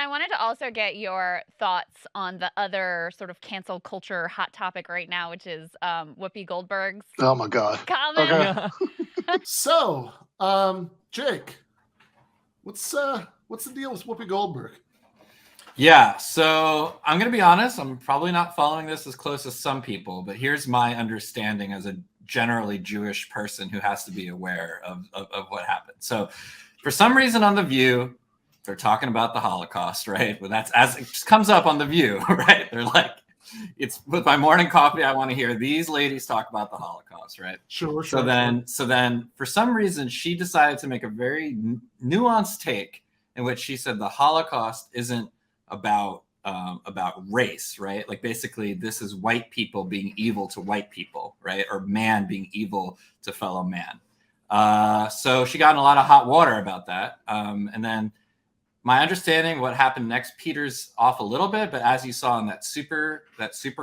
I wanted to also get your thoughts on the other sort of cancel culture hot topic right now, which is Whoopi Goldberg's Oh my God. comment. Okay. Yeah. So, Jake, what's the deal with Whoopi Goldberg? Yeah, so I'm going to be honest, I'm probably not following this as close as some people, but here's my understanding as a generally Jewish person who has to be aware of what happened. So for some reason on The View, they're talking about the Holocaust, right? But that's as it just comes up on The View, right? They're like, it's with my morning coffee, I want to hear these ladies talk about the Holocaust, right? Sure. So then for some reason, she decided to make a very nuanced take in which she said the Holocaust isn't about race, right? Like basically this is white people being evil to white people, right? Or man being evil to fellow man. So she got in a lot of hot water about that. And then my understanding what happened next peters off a little bit, but as you saw in that super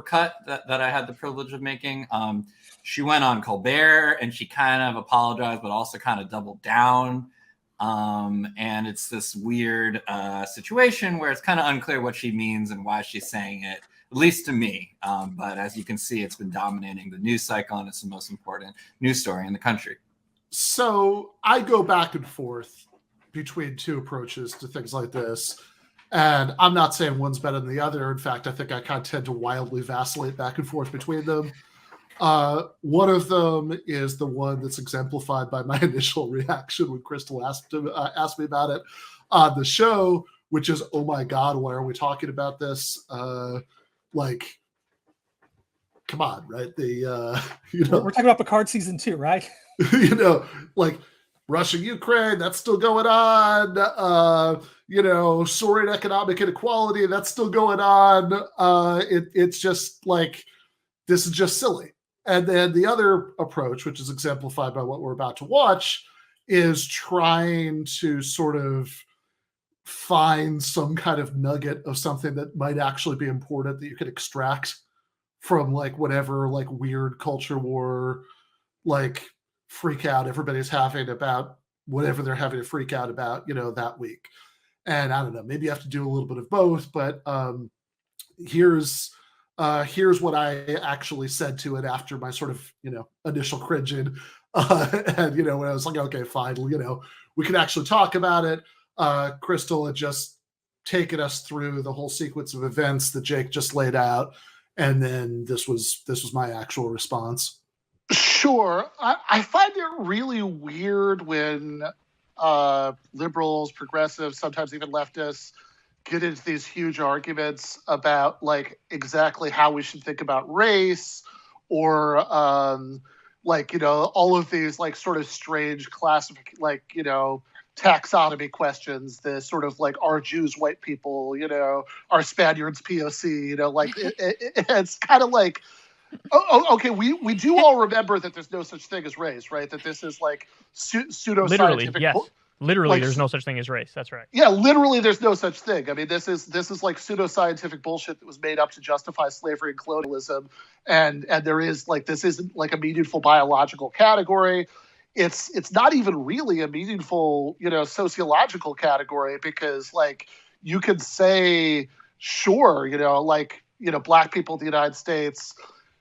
cut that I had the privilege of making, she went on Colbert and she kind of apologized, but also kind of doubled down. And it's this weird situation where it's kind of unclear what she means and why she's saying it, at least to me. But as you can see, it's been dominating the news cycle and it's the most important news story in the country. So I go back and forth between two approaches to things like this. And I'm not saying one's better than the other. In fact, I think I kind of tend to wildly vacillate back and forth between them. One of them is the one that's exemplified by my initial reaction when Crystal asked me about it on the show, which is, oh my God, why are we talking about this? Like, come on, right? We're talking about Picard season 2, right? Like Russia, Ukraine, that's still going on. Soaring economic inequality, that's still going on. It's just like, this is just silly. And then the other approach, which is exemplified by what we're about to watch, is trying to sort of find some kind of nugget of something that might actually be important that you could extract from like whatever like weird culture war, like freak out everybody's having about whatever they're having to freak out about, that week. And I don't know, maybe you have to do a little bit of both, but here's what I actually said to it after my sort of, initial cringing. And, when I was like, okay, fine, we can actually talk about it. Crystal had just taken us through the whole sequence of events that Jake just laid out. And then this was my actual response. Sure. I find it really weird when liberals, progressives, sometimes even leftists get into these huge arguments about like exactly how we should think about race or all of these like sort of strange taxonomy questions, the sort of like, are Jews white people, are Spaniards POC, it's kind of like, okay, we do all remember that there's no such thing as race, right? That this is like pseudoscientific. Literally, yes. Literally, there's no such thing as race. That's right. Yeah, literally, there's no such thing. I mean, this is like pseudoscientific bullshit that was made up to justify slavery and colonialism, and there is like, this isn't like a meaningful biological category. It's not even really a meaningful, sociological category, because like you could say, sure, black people in the United States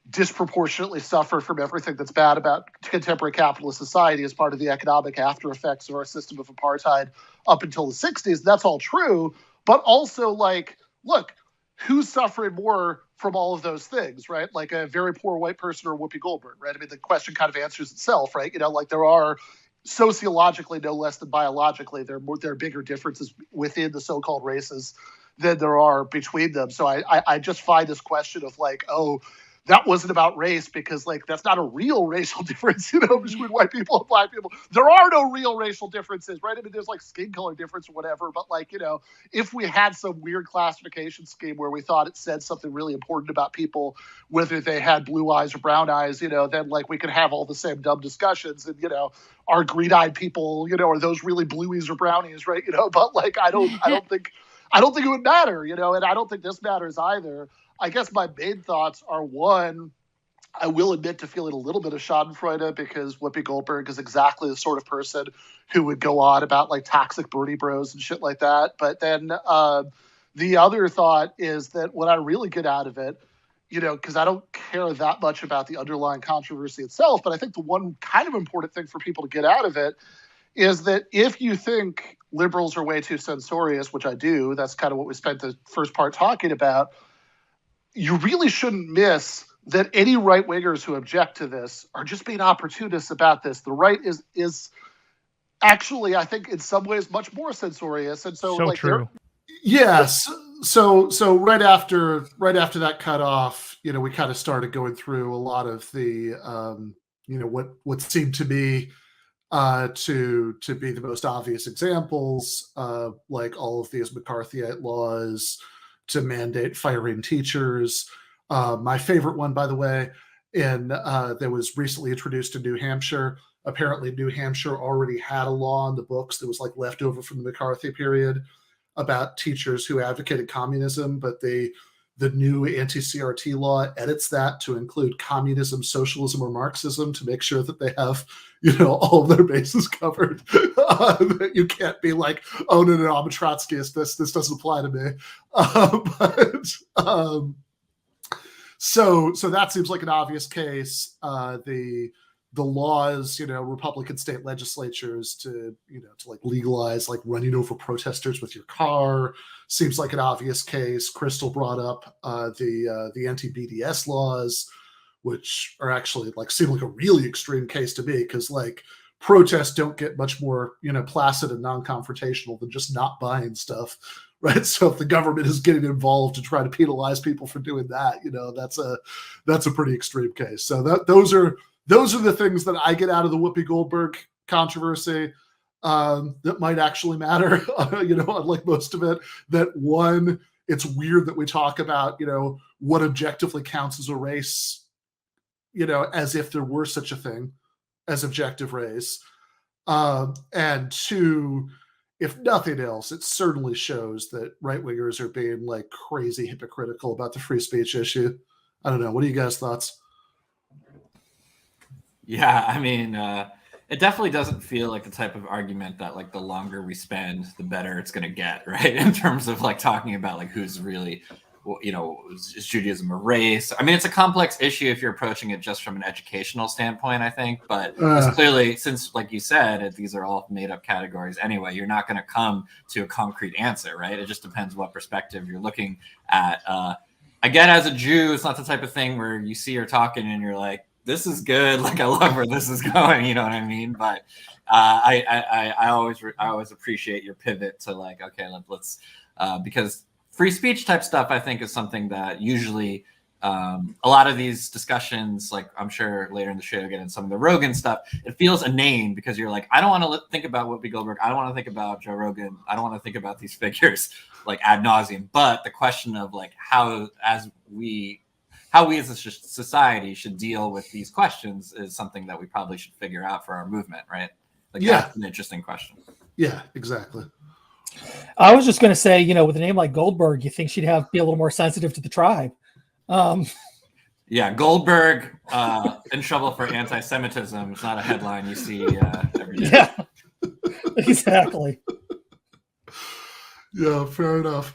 disproportionately suffer from everything that's bad about contemporary capitalist society as part of the economic after effects of our system of apartheid up until the 60s. That's all true. But also, like, look, who's suffering more from all of those things, right? Like a very poor white person or Whoopi Goldberg, right? I mean, the question kind of answers itself, right? Like there are sociologically, no less than biologically, there are bigger differences within the so-called races than there are between them. So I just find this question of like, oh, that wasn't about race, because like that's not a real racial difference, between white people and black people. There are no real racial differences, right? I mean, there's like skin color difference or whatever, but like, if we had some weird classification scheme where we thought it said something really important about people, whether they had blue eyes or brown eyes, then like we could have all the same dumb discussions and, are green-eyed people, are those really blueies or brownies, right? But like, I don't think it would matter, and I don't think this matters either. I guess my main thoughts are, one, I will admit to feeling a little bit of schadenfreude, because Whoopi Goldberg is exactly the sort of person who would go on about like toxic Bernie bros and shit like that. But then The other thought is that what I really get out of it, because I don't care that much about the underlying controversy itself, but I think the one kind of important thing for people to get out of it is that if you think liberals are way too censorious, which I do, that's kind of what we spent the first part talking about, you really shouldn't miss that any right-wingers who object to this are just being opportunists about this. The right is actually, I think, in some ways much more censorious. And so true. Yes. So right after that cutoff, we kind of started going through a lot of the, what seemed to me to be the most obvious examples, like all of these McCarthyite laws to mandate firing teachers. My favorite one, by the way, that was recently introduced in New Hampshire. Apparently, New Hampshire already had a law in the books that was like left over from the McCarthy period about teachers who advocated communism, but the new anti-CRT law edits that to include communism, socialism, or Marxism to make sure that they have, all of their bases covered. That you can't be like, oh, no, I'm a Trotskyist. This doesn't apply to me. So that seems like an obvious case. The laws, Republican state legislatures to like legalize like running over protesters with your car seems like an obvious case. Crystal brought up the anti-BDS laws, which are actually like seem like a really extreme case to me, because like protests don't get much more placid and non-confrontational than just not buying stuff, right? So if the government is getting involved to try to penalize people for doing that, that's a pretty extreme case. So those are the things that I get out of the Whoopi Goldberg controversy that might actually matter, unlike most of it. That one, it's weird that we talk about, what objectively counts as a race, as if there were such a thing as objective race. And two, if nothing else, it certainly shows that right-wingers are being like crazy hypocritical about the free speech issue. I don't know. What are you guys' thoughts? Yeah, I mean, it definitely doesn't feel like the type of argument that like the longer we spend, the better it's going to get, right? In terms of like talking about like who's really, is Judaism a race? I mean, it's a complex issue if you're approaching it just from an educational standpoint, I think. But it's clearly, since like you said, these are all made up categories anyway, you're not going to come to a concrete answer, right? It just depends what perspective you're looking at. Again, as a Jew, it's not the type of thing where you see her talking and you're like, this is good. Like, I love where this is going. You know what I mean? But I always appreciate your pivot to like, okay, let's because free speech type stuff, I think, is something that usually a lot of these discussions, like I'm sure later in the show, get into some of the Rogan stuff, it feels inane because you're like, I don't want to think about Whoopi Goldberg. I don't want to think about Joe Rogan. I don't want to think about these figures like ad nauseum. But the question of like how we as a society should deal with these questions is something that we probably should figure out for our movement, right? Like, yeah, that's an interesting question. Yeah, exactly. I was just going to say, with a name like Goldberg, you think she'd be a little more sensitive to the tribe. Yeah, Goldberg in trouble for anti-Semitism. It's not a headline you see every day. Yeah, exactly. Yeah, fair enough.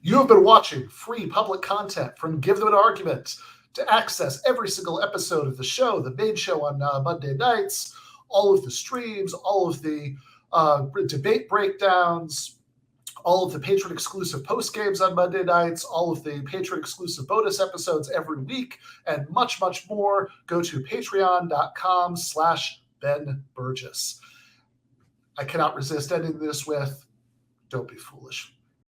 You have been watching free public content from Give Them an Argument. To access every single episode of the show, the main show on Monday nights, all of the streams, all of the debate breakdowns, all of the patron-exclusive post-games on Monday nights, all of the patron-exclusive bonus episodes every week, and much, much more, go to patreon.com/Ben Burgis. I cannot resist ending this with, don't be foolish.